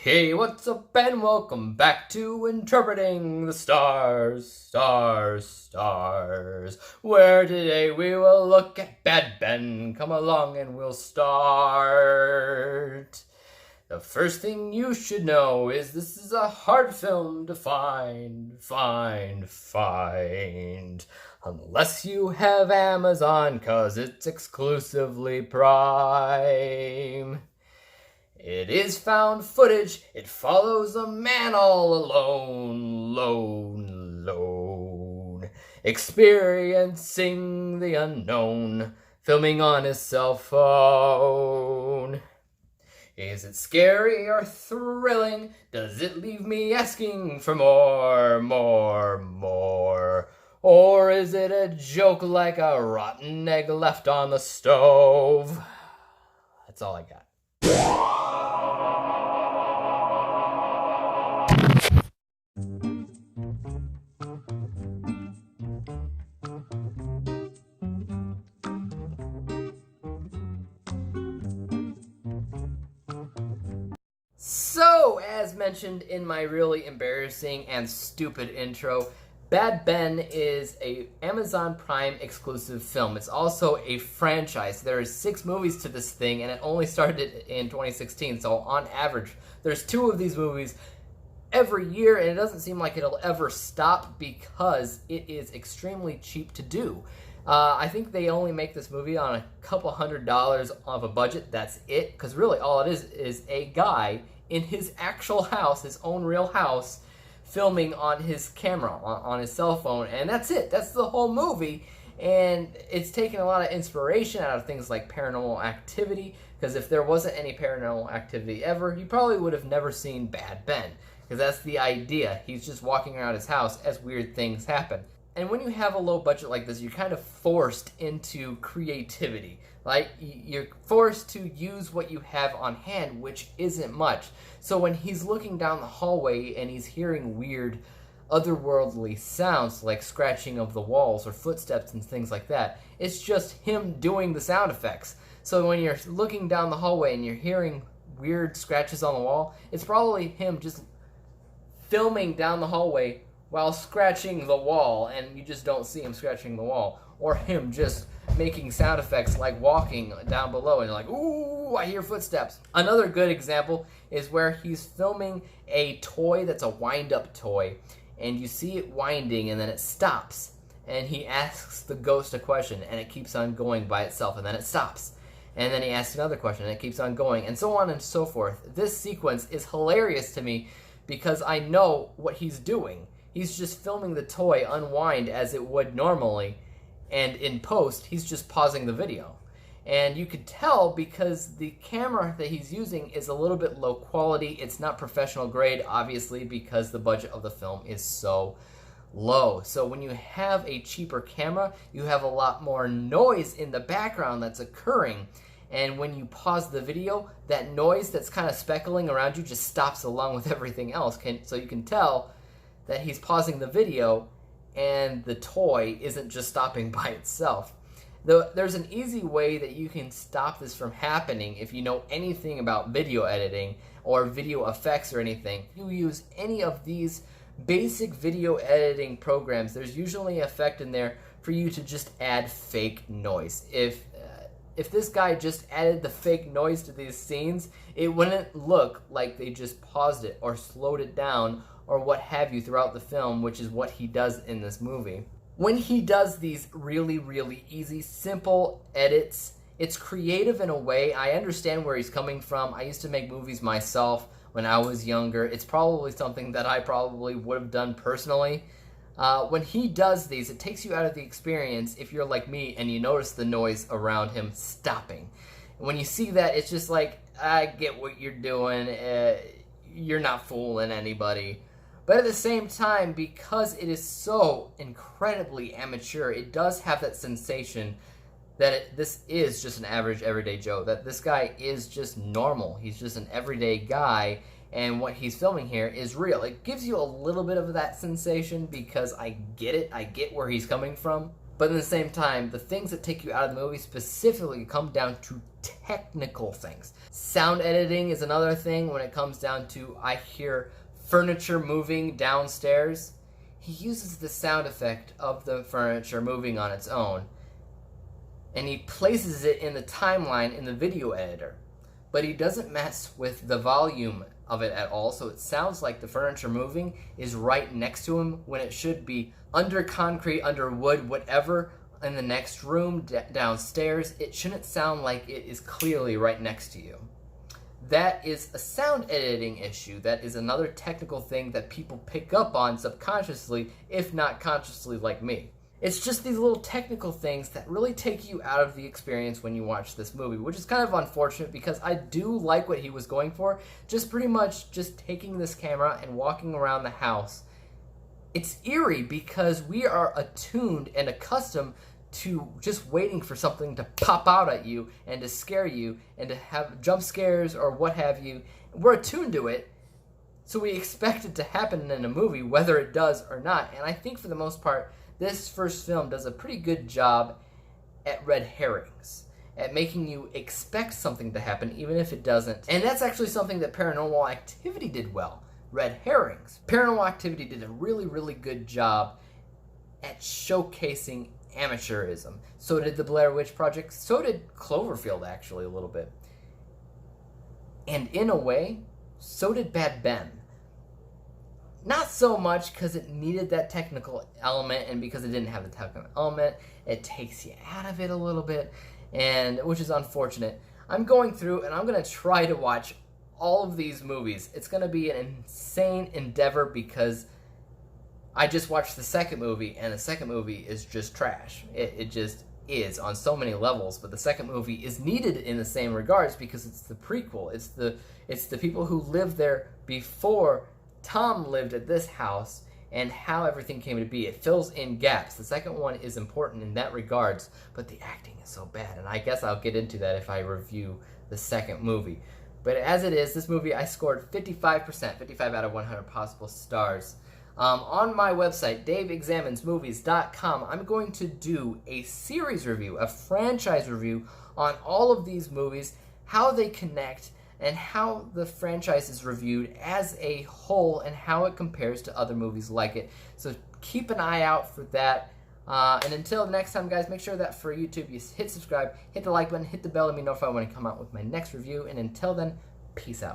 Hey, what's up, and welcome back to Interpreting the Stars, where today we will look at Bad Ben. Come along and we'll start. The first thing you should know is this is a hard film to find. Unless you have Amazon, 'cause it's exclusively Prime. It is found footage. It follows a man all alone, lone, experiencing the unknown, filming on his cell phone. Is it scary or thrilling? Does it leave me asking for more? Or is it a joke like a rotten egg left on the stove? That's all I got. So, as mentioned in my really embarrassing and stupid intro, Bad Ben is a Amazon Prime exclusive film. It's also a franchise. There are 6 movies to this thing, and it only started in 2016. So on average, there's 2 of these movies every year, and it doesn't seem like it'll ever stop because it is extremely cheap to do. I think they only make this movie on a couple $100 of a budget. That's it, because really all it is a guy in his actual house, his own real house, filming on his camera, on his cell phone, and that's it. That's the whole movie, and it's taken a lot of inspiration out of things like Paranormal Activity, because if there wasn't any Paranormal Activity ever, you probably would have never seen Bad Ben, because that's the idea. He's just walking around his house as weird things happen. And when you have a low budget like this, you're kind of forced into creativity. Like, you're forced to use what you have on hand, which isn't much. So when he's looking down the hallway and he's hearing weird, otherworldly sounds like scratching of the walls or footsteps and things like that, it's just him doing the sound effects. So when you're looking down the hallway and you're hearing weird scratches on the wall, it's probably him just filming down the hallway while scratching the wall, and you just don't see him scratching the wall. Or him just making sound effects like walking down below, and you're like, ooh, I hear footsteps. Another good example is where he's filming a toy that's a wind-up toy, and you see it winding, and then it stops, and he asks the ghost a question, and it keeps on going by itself, and then it stops. And then he asks another question, and it keeps on going, and so on and so forth. This sequence is hilarious to me because I know what he's doing. He's just filming the toy unwind as it would normally, and in post, he's just pausing the video. And you could tell because the camera that he's using is a little bit low quality. It's not professional grade, obviously, because the budget of the film is so low. So when you have a cheaper camera, you have a lot more noise in the background that's occurring. And when you pause the video, that noise that's kind of speckling around you just stops along with everything else. So you can tell that he's pausing the video and the toy isn't just stopping by itself. There's an easy way that you can stop this from happening if you know anything about video editing or video effects or anything. If you use any of these basic video editing programs, there's usually an effect in there for you to just add fake noise. If this guy just added the fake noise to these scenes, it wouldn't look like they just paused it or slowed it down or what have you throughout the film, which is what he does in this movie. When he does these really, really easy, simple edits, it's creative in a way. I understand where he's coming from. I used to make movies myself when I was younger. It's probably something that I probably would have done personally. When he does these, it takes you out of the experience if you're like me and you notice the noise around him stopping. When you see that, it's just like, I get what you're doing. You're not fooling anybody. But at the same time, because it is so incredibly amateur, it does have that sensation that this is just an average everyday Joe, that this guy is just normal. He's just an everyday guy, and what he's filming here is real. It gives you a little bit of that sensation because I get it. I get where he's coming from. But at the same time, the things that take you out of the movie specifically come down to technical things. Sound editing is another thing when it comes down to, I hear furniture moving downstairs. He uses the sound effect of the furniture moving on its own, and he places it in the timeline in the video editor. But he doesn't mess with the volume of it at all, so it sounds like the furniture moving is right next to him when it should be under concrete, under wood, whatever, in the next room downstairs. It shouldn't sound like it is clearly right next to you. That is a sound editing issue. That is another technical thing that people pick up on subconsciously, if not consciously, like me. It's just these little technical things that really take you out of the experience when you watch this movie, which is kind of unfortunate because I do like what he was going for. Just pretty much just taking this camera and walking around the house. It's eerie because we are attuned and accustomed to just waiting for something to pop out at you and to scare you and to have jump scares or what have you. We're attuned to it, so we expect it to happen in a movie, whether it does or not. And I think for the most part, this first film does a pretty good job at red herrings, at making you expect something to happen even if it doesn't. And that's actually something that Paranormal Activity did well. Red herrings. Paranormal Activity did a really, really good job at showcasing amateurism. So did the Blair Witch Project. So did Cloverfield, actually, a little bit. And in a way, so did Bad Ben. Not so much because it needed that technical element, and because it didn't have the technical element, it takes you out of it a little bit, and which is unfortunate. I'm going through and I'm going to try to watch all of these movies. It's going to be an insane endeavor because I just watched the second movie, and the second movie is just trash. It just is on so many levels, but the second movie is needed in the same regards because it's the prequel. It's the people who lived there before Tom lived at this house and how everything came to be. It fills in gaps. The second one is important in that regards, but the acting is so bad, and I guess I'll get into that if I review the second movie. But as it is, this movie I scored 55%, 55 out of 100 possible stars. On my website, daveexaminesmovies.com, I'm going to do a series review, a franchise review on all of these movies, how they connect, and how the franchise is reviewed as a whole and how it compares to other movies like it. So keep an eye out for that. And until next time, guys, make sure that for YouTube you hit subscribe, hit the like button, hit the bell, let me know if I want to come out with my next review. And until then, peace out.